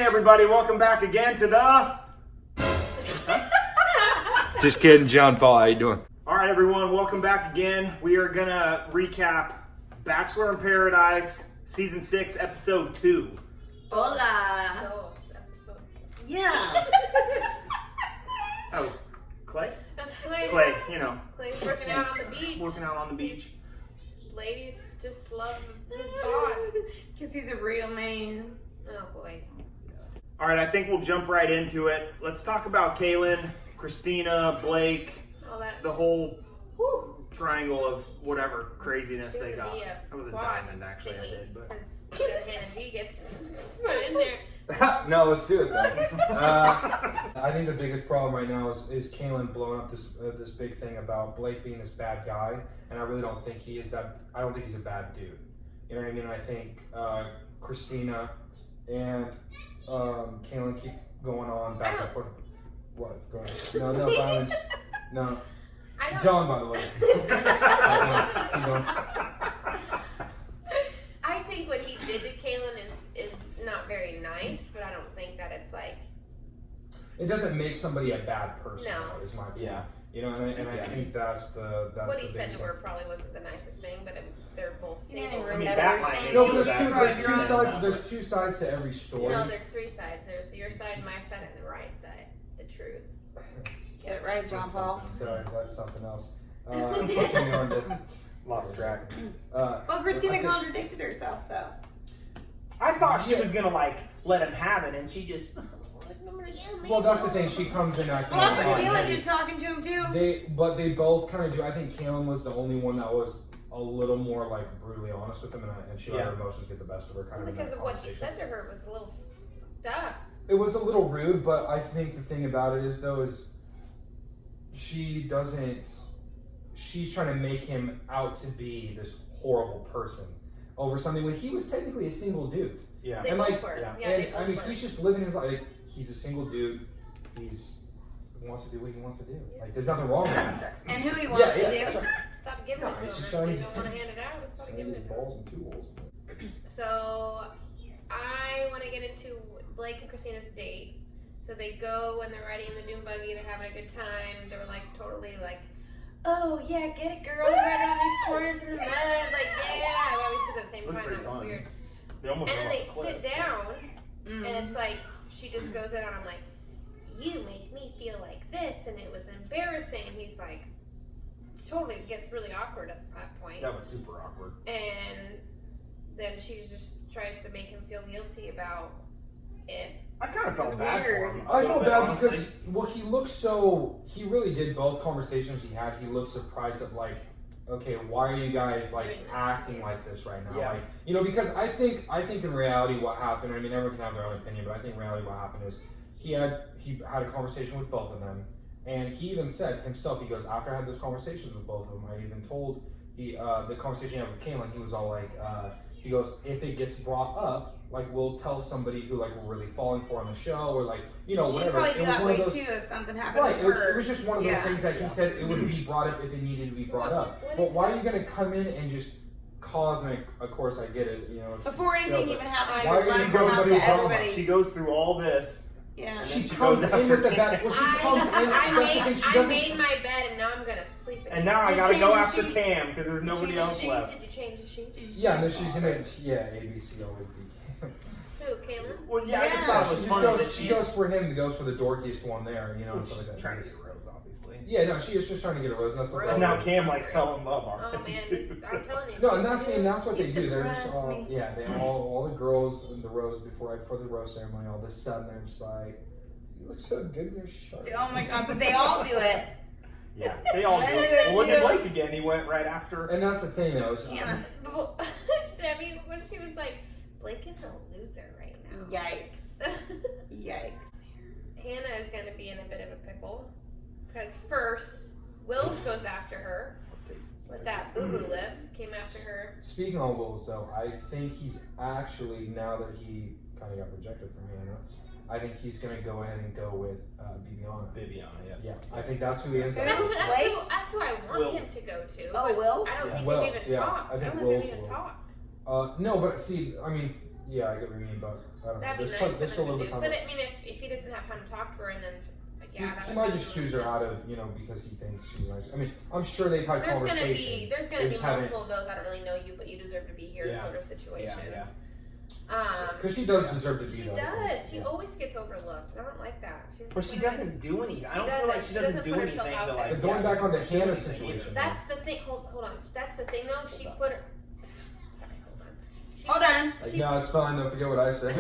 Hey everybody, welcome back again to the... Just kidding, John Paul, how you doing? Alright everyone, welcome back again. We are gonna recap Bachelor in Paradise, Season 6, Episode 2. Hola. Yeah. That was Clay? That's Clay. Clay, you know. Clay's working out on the beach. Working out on the beach. Ladies just love his bod. Because he's a real man. Oh boy. Alright, I think we'll jump right into it. Let's talk about Caelynn, Kristina, Blake, All that. the whole triangle of whatever craziness they got. That was a diamond actually I did, but... Because Hannah G gets put in there. No, let's do it then. I think the biggest problem right now is Caelynn blowing up this big thing about Blake being this bad guy, and I really don't think he is that. I don't think he's a bad dude. You know what I mean? I think Kristina and Caelynn keep going on back and forth. What? Go ahead. No, violence. No. John, by the way. Keep going. I think what he did to Caelynn is not very nice, but I don't think that it's like... It doesn't make somebody a bad person, No. though, is my point. Yeah. You know, and I think that's What he the said big to her probably wasn't the nicest thing, but they're both He didn't single. even mean, remember that might saying be- No, he but was there's two drunk. sides. There's two sides to every story. No, there's three sides. There's your side, my side, and the right side. The truth. Get it right, John That's Paul. something- Sorry, that's something else. Continuing on to Lost track. Well, I Kristina think- contradicted herself, though. I thought she was gonna like let him have it, and she just. Well, that's the thing. She comes in acting. Well, that's what like Caelynn did talking to him, too. They both kind of do. I think Caelynn was the only one that was a little more like brutally honest with him, and she let her emotions get the best of her. Kind of in Because that of what he conversation. said to her was a little duh. It was a little rude, but I think the thing about it is though is she doesn't. She's trying to make him out to be this horrible person over something when he was technically a single dude. Yeah. They And both like, were. yeah. Yeah, they And both I mean, were. he's just living his life. He's a single dude. He wants to do what he wants to do. Like, there's nothing wrong with that. And who he wants to that's do. right. Stop giving No, it to he's him. just If trying they to- don't want to hand it out, stop Showing giving his it to him. balls and two holes. So I want to get into Blake and Christina's date. So they go and they're riding in the dune buggy. They're having a good time. They're like totally like, oh yeah, get it, girl. We're riding on these corners in the mud. Like yeah. I always said at the same That's time. pretty That was fun. weird. They almost And then went they off the sit cliff. down, Mm. and it's like she just goes in on him like, you make me feel like this, and it was embarrassing. And he's like, totally gets really awkward at that point. That was super awkward. And then she just tries to make him feel guilty about it. I kind of felt It's bad for weird. him. I a felt little bit, bad honestly. because, well, he looked so. He really did both conversations he had. He looked surprised of like, okay, why are you guys like acting like this right now? Yeah. Like, you know, because I think in reality what happened. I mean, everyone can have their own opinion, but I think in reality what happened is he had a conversation with both of them, and he even said himself. He goes, after I had those conversations with both of them, I even told the conversation he had with Caelynn. He was all like, he goes, if it gets brought up, like we'll tell somebody who like we're really falling for on the show, or like, you know, She'd whatever. probably It do was that one of way, those. too, if something happened Right, to her. it was just one of those Yeah. things that he said it would be brought up if it needed to be brought up. What But did- why are you going to come in and just cause, and of course I get it, you know. It's Before anything show, even happened, she why was are you letting going them out to to do drama? everybody. She goes through all this. Yeah. And She then she comes goes in after with the Cam. bed. Well, she comes in. That's the thing. She I doesn't. made my bed and now I'm gonna sleep in it. And now I You gotta go changed the after sheets? Cam because there's nobody else left. Did you change the sheets? Yeah, and then she's gonna. Yeah, ABC always be. Who, Caelynn? Well, yeah, I just Yeah. thought it She was just funny that goes. She goes for him. He goes for the dorkiest one there. You know, and she's stuff like that. trying to get Rose, obviously. Yeah, no, she is just trying to get a rose, and that's what. And they're now all Cam like fell in love Oh already man, too. I'm telling you. No, and that's what they You do. They're just surprised all me. yeah. They all the girls in the rose before the rose ceremony. All of a sudden they're just like, you look so good in your shirt. Oh my god, but they all do it. Yeah, they all do. I do it Well, look at too. Blake again. He went right after. And that's the thing though. Is, Hannah. I mean, when she was like, Blake is a loser right now. Yikes. Yikes. Hannah is going to be in a bit of a pickle because first Wills goes after her with that boo-boo lip. Came after her. Speaking on Wills though, I think he's actually, now that he kind of got rejected from Hannah, I think he's going to go ahead and go with Bibiana. Bibiana, yeah. Yeah, I think that's who he ends up That's, with. that's who I want Wills. him to go to. Oh, but Wills? I don't Yeah. think Wills, they've even yeah. talked. I think don't Wills think they've even will. talked. No, but see, I mean, Yeah, I get what you mean, but I don't know. That'd be There's nice for there's still a them little to bit do. of time. But I mean, if he doesn't have time to talk to her, and then that He would might be just choose her out of, because he thinks she's nice. I mean, I'm sure they've had There's conversation. gonna They be just haven't- multiple of those. I don't really know you, but you deserve to be here Yeah. sort of situations. Yeah. Because she does deserve to be She there. does. She Yeah. always gets overlooked. I don't like that. But she doesn't do anything. I She don't feel like doesn't. she She doesn't doesn't do put herself anything out to there. like. But going back on the do Hannah anything situation. either. That's the thing. Hold on. That's the thing, though. She put her. Sorry, hold on. Hold on. Like, no, it's fine. Don't forget what I said.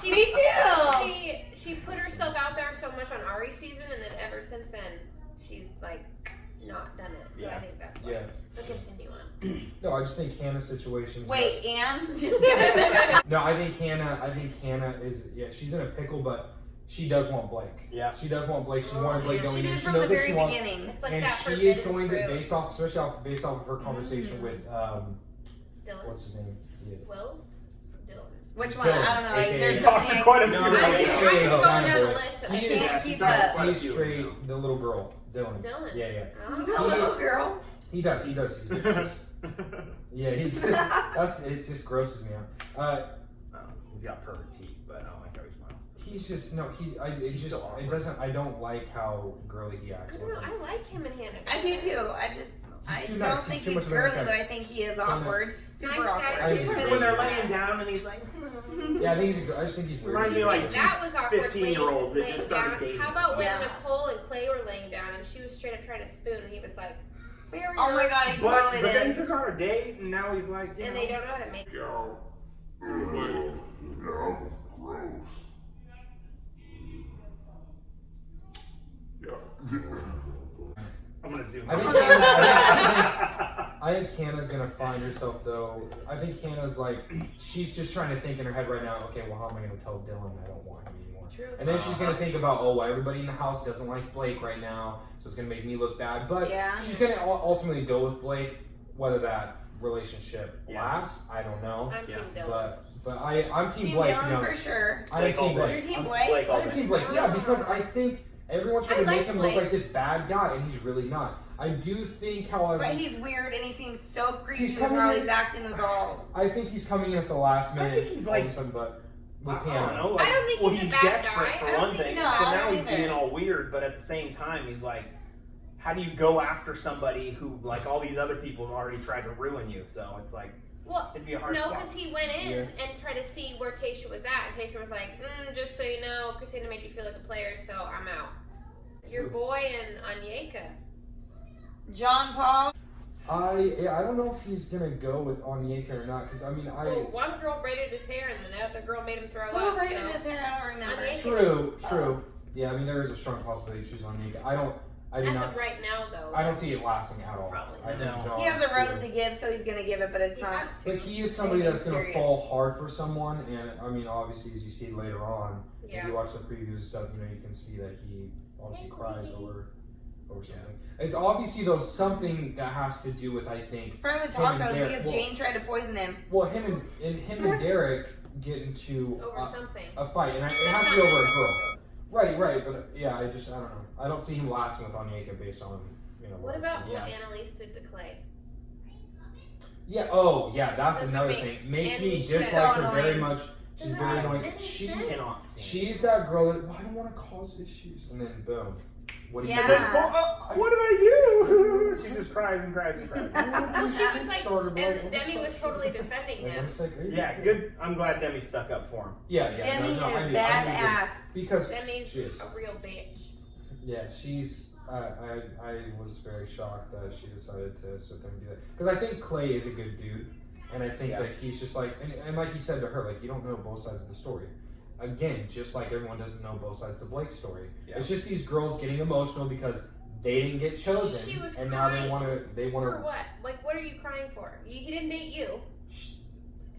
She, Me too. She put herself out there so much on Ari's season, and then ever since then, she's like not done it. So I think that's why. Yeah. But continue on. No, I just think Hannah's situation. Wait, Anne? Just kidding. No, I think Hannah is she's in a pickle, but she does want Blake. Yeah. She does want Blake. She Oh, wanted Blake yeah. going She in. did She from the knows what very she wants. beginning. It's like And that she is forbidden going to, fruit. based off of her conversation with Dylan. what's his name? Yeah. Wills? Dylan. Which one? Dylan, I don't know. AKA There's She so talked to many. quite a few. No, I'm no, right? just AKA going down the Dylan. list. I He can't Yeah, she keep talked up. quite a He's few. straight, the little girl, Dylan. Dylan. Yeah. Oh. The little girl. He does. He's good. Yeah, he's just it just grosses me out. He's got perfect teeth, but I don't like how he smiles. He's just He's so awkward. it doesn't. I don't like how girly he acts. I don't know. I like him and Hannah. I do too. I too don't nice. think He's too he's much of a nice girly, guy. but I think he is awkward. Super Nice guy. awkward. I Just agree. when they're laying down and he's like, Yeah, I think I just think he's weird. Reminds me of, like, that was awkward. 15-year-olds that laying just started down. dating. How about when Yeah. Nicole and Clay were laying down and she was straight up trying to spoon and he was like, "Where are you?" Oh my god, he but totally then he did. took her on a date and now he's like, And they don't know how to make. Yo. Gross. Yeah. I'm gonna zoom. I think in. I think Hannah's gonna find herself though. I think Hannah's like she's just trying to think in her head right now. Okay, well, how am I gonna tell Dylan I don't want him anymore? True. And then she's gonna think about, oh, well, everybody in the house doesn't like Blake right now, so it's gonna make me look bad. But Yeah. she's gonna ultimately go with Blake, whether that relationship Yeah. lasts. I don't know. I'm Yeah. Team Dylan. But I'm Team Team Blake. to be Dylan for honest. sure. I am Blake all Team day. You're Blake. Team I'm Blake? Blake all I'm day. Team Blake. Yeah, because I think everyone's trying I to make like him Blake. look like this bad guy, and he's really not. I do think, however, But he's weird and he seems so creepy He's with coming how in- he's acting with all. I think he's coming in at the last I minute. think he's all of like- a sudden, but I with don't Hannah. know. Like, I don't think well, he's a he's bad desperate guy. for I don't one think- thing, no, so I now don't he's either. being all weird. But at the same time, he's like, how do you go after somebody who, like, all these other people have already tried to ruin you? So it's like, Well, it'd be a hard no, spot. because he went in and tried to see where Tayshia was at. And Tayshia was like, just so you know, Kristina made you feel like a player, so I'm out. Your boy and Anyeka. John Paul. I don't know if he's gonna go with Onyeka or not, because I mean Well, one girl braided his hair and the other girl made him throw Who up. braided so. his hair? I don't remember. Onyeka. True. Yeah, I mean there is a strong possibility to choose Onyeka. I do As not. of right now, though. I don't see it lasting at all. Probably I think not. John He has a is rose too. to give, so he's gonna give it, but it's He not. has to. But he is somebody Anything that's gonna serious. fall hard for someone, and I mean obviously as you see later on, Yeah. if you watch the previews and stuff, you can see that he obviously cries over something. It's obviously though something that has to do with, I think, It's part of the Him and tacos Derek. because Well- Jane tried to poison him. well him and Derek get into Over something. a fight, and it That's has to not be over this a girl. episode. Right, but yeah, I don't know. I don't see him lasting with Onyeka based on What about Yeah. what Analeise did to Clay? Yeah. That's That's another what thing. makes Makes me Annie dislike so her very annoying. much. She's Does very that annoying. make She sense? Cannot stand. she's that girl that I don't want to cause issues, and then boom. What do you Yeah. do? What did I do? She just cries and cries and cries. Well, she was like, Started like, and Demi was totally defending Like, him. I'm just like, are you Yeah, kidding? good. I'm glad Demi stuck up for him. Yeah. Demi no, I is knew- I knew that. badass. Because Demi's she is. a real bitch. Yeah, she's. I was very shocked that she decided to sit there and do that, because I think Clay is a good dude, and I think Yeah. that he's just like, and like he said to her, like, you don't know both sides of the story. Again, just like everyone doesn't know both sides of Blake's story. Yeah. It's just these girls getting emotional because they didn't get chosen, She was and now they crying want to. For what? Like, what are you crying for? He didn't date you.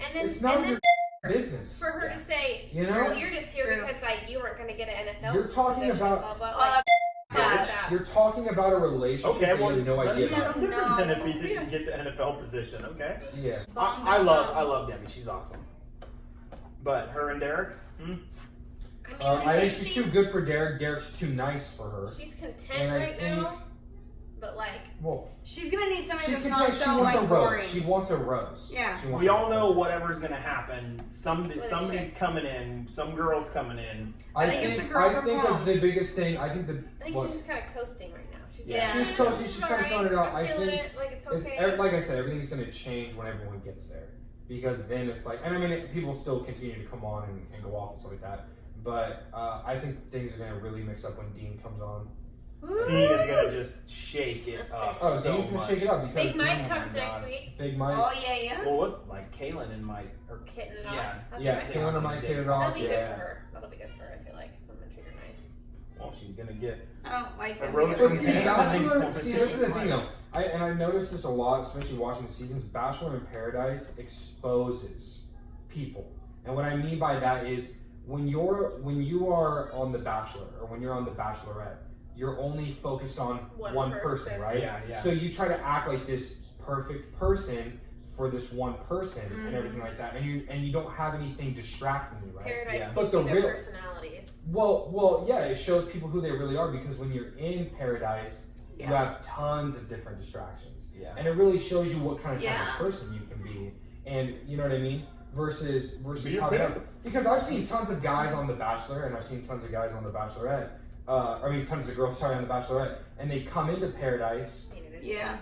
And then, It's not and your then business. for her Yeah. to say, You know? well, you're just here True. because like you weren't going to get an NFL. You're talking position, about- blah, blah, like, Yeah. You're talking about a relationship Okay, that well, you have no that's idea. just- about. something different No. than if he didn't get the NFL position. Okay. Yeah. I love Demi. She's awesome. But her and Derek. I mean, I think she she's too seems- good for Derek. Derek's too nice for her. She's And content I right think- now. but like, Well, She's gonna need somebody she's that's not she so wants a like rose. boring. She wants a rose. Yeah. She wants We a all rose. know whatever's gonna happen. Somebody's coming in. Some girl's coming in. I think it's the girl from home. the biggest thing. I think she's just kind of coasting right now. She's Yeah. like, she's coasting. She's trying to find it out. I I feel think it, like it's it's, okay. like I said, everything's going to change when everyone gets there, because then it's like, and I mean, people still continue to come on and go off and stuff like that. But I think things are going to really mix up when Dean comes on. Dean is gonna just shake it up. Oh, so Dean's going to much. shake it up because Big Mike oh comes my next God. week. Big Mike. Oh yeah. Well, what like Caelynn and Mike or Hitting it yeah. off. Yeah, That's Caelynn and Mike hit it off. That'll be good Yeah. for her. That'll be good for her. I feel like someone treat her nice. Well, she's gonna get I don't like A them. rose So from see, Caelynn. Bachelor, see, this is the thing though. I've noticed this a lot, especially watching the seasons. Bachelor in Paradise exposes people, and what I mean by that is when you are on The Bachelor or when you're on The Bachelorette, you're only focused on one person, right? Yeah. So you try to act like this perfect person for this one person and everything like that, and you don't have anything distracting you, right? Paradise Yeah. gives But the you their real- personalities. Well, yeah, it shows people who they really are, because when you're in Paradise, you Yeah. have tons of different distractions. Yeah. And it really shows you what kind of Yeah. person you can be. And you know what I mean? Versus Be a how they pimp. are. Because I've seen tons of guys on The Bachelor and I've seen tons of guys on The Bachelorette. Tons of girls, sorry, on The Bachelorette. And they come into Paradise. Yeah.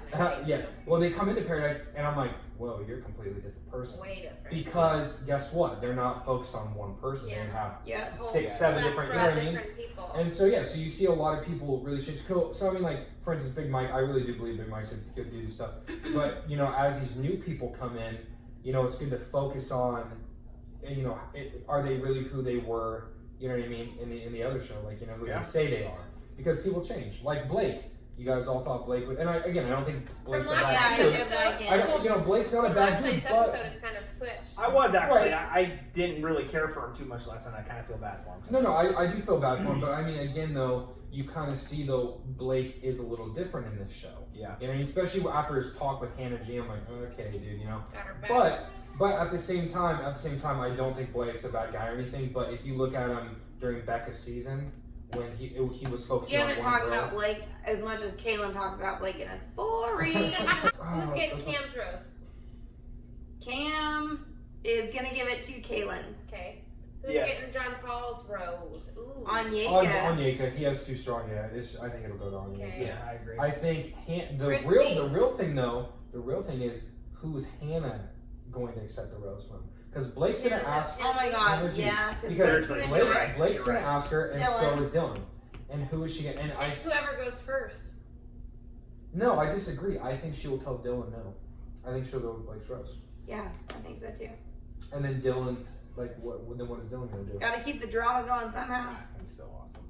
Yeah. Well, they come into Paradise and I'm like, whoa, you're a completely different person. Way different. Because guess what? They're not focused on one person. Yeah. They have Yeah. six, seven different, you know what I mean? Different people. And so yeah, so you see a lot of people really change. So I mean, like for instance, Big Mike. I really do believe Big Mike's a good dude and stuff. But you know, as these new people come in, you know, it's good to focus on, you know, are they really who they were? You know what I mean? In the other show, like you know who Yeah. they say they are, because people change. Like Blake, you guys all thought Blake would, and I don't think Blake's a From last bad Yeah, dude. night's I episode, do. I don't, you know, Blake's not a from bad last dude, night's but episode is kind of switched. I was actually. Right. I didn't really care for him too much last night. I kind of feel bad for him. no, I do feel bad for him. But I mean, again, though, you kind of see though Blake is a little different in this show. Yeah. You know, especially after his talk with Hannah G, I'm like, okay, dude, you know. Got her back. But at the same time, I don't think Blake's a bad guy or anything. But if you look at him during Becca's season, when he was focusing You on guys are one talking girl. about Blake as much as Caelynn talks about Blake, and it's boring. Who's getting that's Cam's rose? Cam is gonna give it to Caelynn. Okay. Who's Yes. getting John Paul's rose? Ooh. on Onyeka. Onyeka, he has too strong. Yeah, I think it'll go to Onyeka. Okay. Yeah, I agree. I think the Christy. real thing is who's Hannah going to accept the rose from? Because Blake's gonna Yeah, ask. Oh my Hannah god, G. yeah. Because Blake's Blake- gonna do Blake- it. Blake's You're gonna right. ask her, and so Dylan. is Dylan. And who is she gonna? And It's whoever goes first. no, I disagree. I think she will tell Dylan no. I think she'll go with Blake's rose. Yeah, I think so too. And then Dylan's like, what is Dylan gonna do? Gotta keep the drama going somehow. That's gonna be so awesome.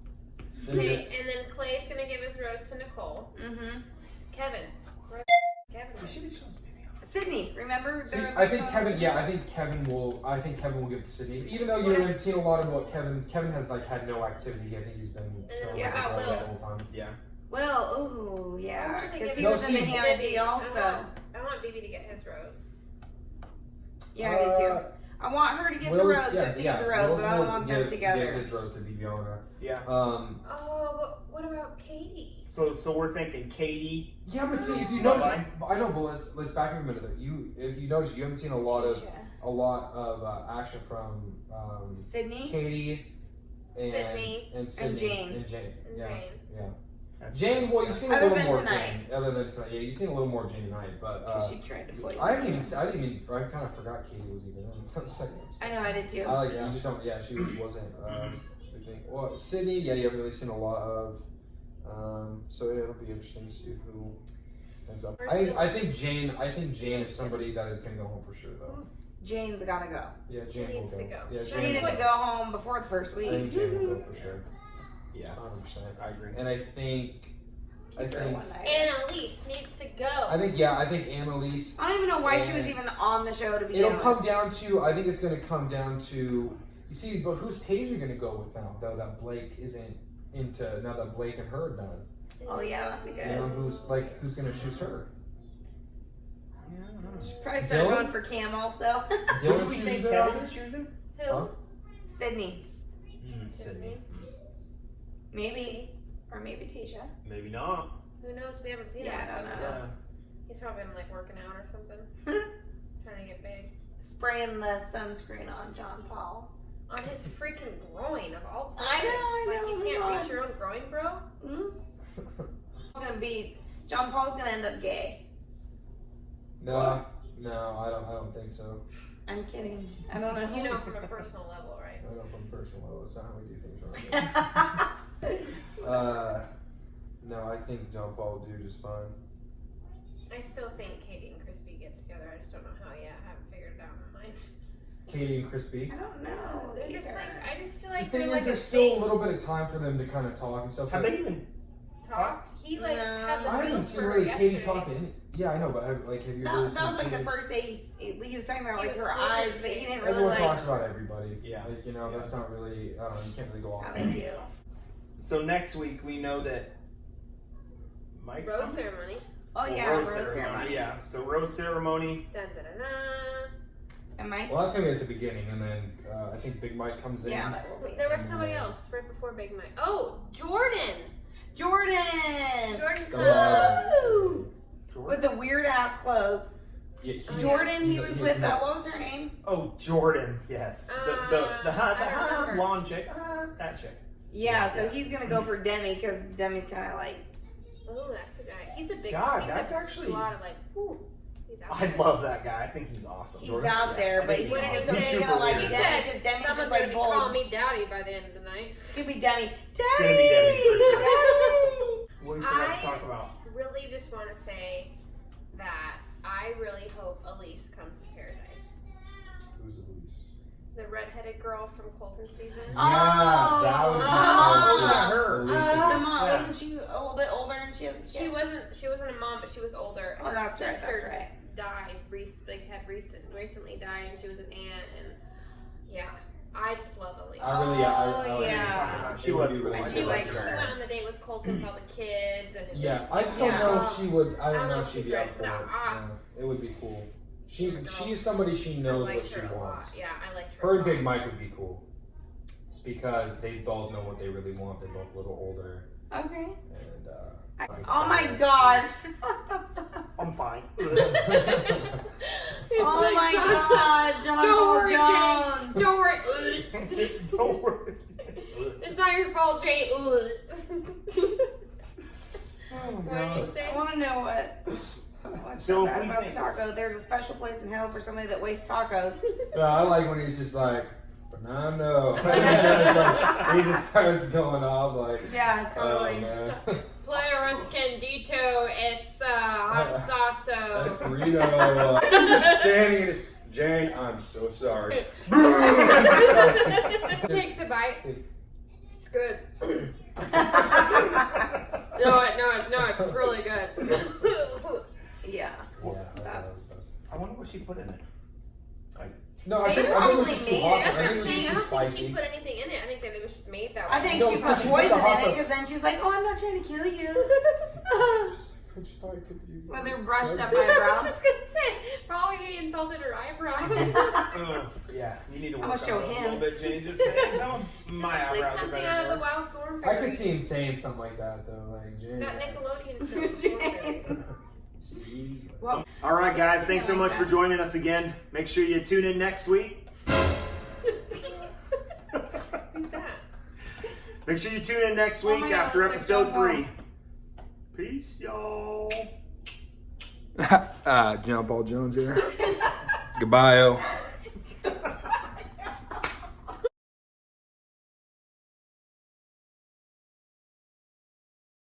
Then Okay, and then Clay's gonna give his rose to Nicole. Mm-hmm. Kevin. Where's Kevin? You should have chosen me. Sydney, remember? See, there was I a think photo Kevin. of Yeah, I think Kevin will give it to Sydney. Even though you haven't seen a lot of what Kevin has like had no activity. I think he's been chilling Yeah, with the how girls Will? the whole time. Yeah. Will, ooh, yeah, I'm gonna because give he it was to in the Sydney. Hannah G also. I want BB to get his rose. Yeah, I do too. I want her to get the Will's- rose, just to yeah, get the rose, Will's but I don't will want them give together. his rose to Bibiana. Yeah. Oh, but what about Katie? So we're thinking Katie. Yeah, but see, if you Bye-bye. notice, I know, but let's back up a minute there. If you notice, you haven't seen a lot of action from Sydney. Katie and Sydney. Sydney Jane. and Jane. And Yeah, Jane. yeah. Jane, well, you've seen a Other little than more tonight. Jane. Other than tonight, yeah, you've seen a little more Jane tonight, but. Because she tried to poison I didn't him. even. I kind of forgot Katie was even in the second episode. I know, I did too. I like it. You just don't. Yeah, she wasn't. I think. Well, Sydney. Yeah, you haven't really seen a lot of. So yeah, it'll be interesting to see who ends up. I think Jane. Is somebody that is going to go home for sure, though. Jane's gotta go. Yeah, Jane will needs go. to go. Yeah, She Jane needed will to go home before the first I week. think Jane will go for sure. Yeah. 100%. I agree. And I think. Keep her one night. Annalise needs to go. I think Analeise. I don't even know why she was even on the show to begin It'll with. come down to. I think it's going to come down to. You see, but who's Tasia going to go with now? Though that Blake isn't into. Now that Blake and her are done. Oh yeah, that's a You good. know who's going to choose her? Should probably start Dylan? going for Cam also. Who do Dylan we chooses think her. Kevin is choosing? Who? Huh? Sydney, Sydney. maybe, or maybe Tasha. Maybe not. Who knows? We haven't seen Yeah, him. I don't so know. He's probably been like working out or something, trying to get big. Spraying the sunscreen on John Paul. On his freaking groin of all places. I know, Like you can't God. reach your own groin, bro. John Paul's gonna end up gay. No, I don't think so. I'm kidding. I don't know. You know from a personal level, right? I know from personal level, that's not how we do things around here. No, I think John Paul dude is fine. I still think Katie and Crispy get together. I just don't know how yet. I haven't figured it out in my mind. Katie and Crispy. I don't know. They're just either. like, I just feel The like thing they're is, like there's a still thing. a little bit of time for them to kind of talk and stuff. Have but they even Talked. He like No. had the I haven't food seen for really yesterday. Katie talking. Yeah, I know, but have you That really was seen like Katie? the first day he was talking about He like was her sweet. eyes, but he didn't really Everyone like talks about everybody. Yeah. Like, you know, that's not really, I don't know, you can't really go off. how they do. So next week we know that Mike's Rose coming? ceremony. Oh yeah, Rose rose ceremony. Yeah. So rose ceremony. Dun dun dun dun. Am I? Well, that's gonna be at the beginning, and then I think Big Mike comes in. Yeah, that will be. Wait, there was somebody else right before Big Mike. Oh, Jordan. Jordan. Jordan Woo! Jordan? With the weird ass clothes. Yeah, Jordan, he was he's with not- what was her name? Oh, Jordan. Yes. The I don't remember. blonde chick. That chick. Yeah, so Yeah. he's gonna go for Demi because Demi's kind of like. Oh, that's the guy. He's a big. God, he's that's a actually- lot of like. Whew, he's out I there. love that guy. I think he's awesome. He's Jordan? out there, I but think he's awesome. so He's he's super gonna like weird. He Demi said because Demi's someone's just gonna like be bold. calling me daddy by the end of the night. He'll be Demi. It's gonna be Demi for sure. Daddy! What do you forgot I- to talk about? Really, just want to say that I really hope Elise comes to Paradise. Who's Elise? The redheaded girl from Colton season. Yeah, that would be Oh, so yeah, good. her. Elise The and- mom, Yeah. wasn't she a little bit older and she has a kid? She wasn't a mom, but she was older. Oh, that's Her right, that's sister right. Died recently died, and she was an aunt, and yeah, I just love Elise. I really, I Oh, really yeah. She was really cool. really She good. like she went on the date with Colton with all the kids, and it Yeah, was, I just don't Yeah. know if she would. I I don't don't know know if if she'd she's be up ready. for No, it. No, it would be cool. Girl. She's somebody she I knows what liked she her a lot. wants. Yeah, I liked her. Her a and lot. Big Mike would be cool because they both know what they really want. They're both a little older, Okay. and Oh my god. What the fuck? I'm fine. Oh my god, John Don't Paul worry, Jones. Jay. Don't worry. Don't worry. It's not your fault, Jay. Oh What did you say? I want to know what's So so if bad we about think- the taco. There's a special place in hell for somebody that wastes tacos. I like when he's just like, Fernando. He just starts going off like, Yeah, oh totally. man, Player escondido es hot sauce. Esprito. He's just standing and just, Jane, I'm so sorry. Takes a bite. It's good. Yeah. No, it's really good. Yeah, I wonder what she put in it. no, I They think it probably was just too made hot. it. I That's think what it I'm was saying. just I too don't think she spicy. put anything in it. I think that it was just made that way. I think No, she because put she put the poison hot in it sauce- because then she's like, oh, I'm not trying to kill you. I just thought it could be. With her brushed up I was eyebrows. just gonna say, probably he insulted her eyebrows. Ugh, yeah, you need to I'm work gonna show on those a him. little bit, Jane. Just say some of my It's eyebrows like are something better out than of the yours. Wild Thornberry. I could see him saying something like that though, like Jane. That Nickelodeon show. Thornberry. See? Well, All right, guys. Thanks so Something like much for that. joining us again. Make sure you tune in next week. Who's that? Make sure you tune in next Oh week my God, after it's like episode John 3. Peace, y'all. John Paul Jones here. Goodbye, yo.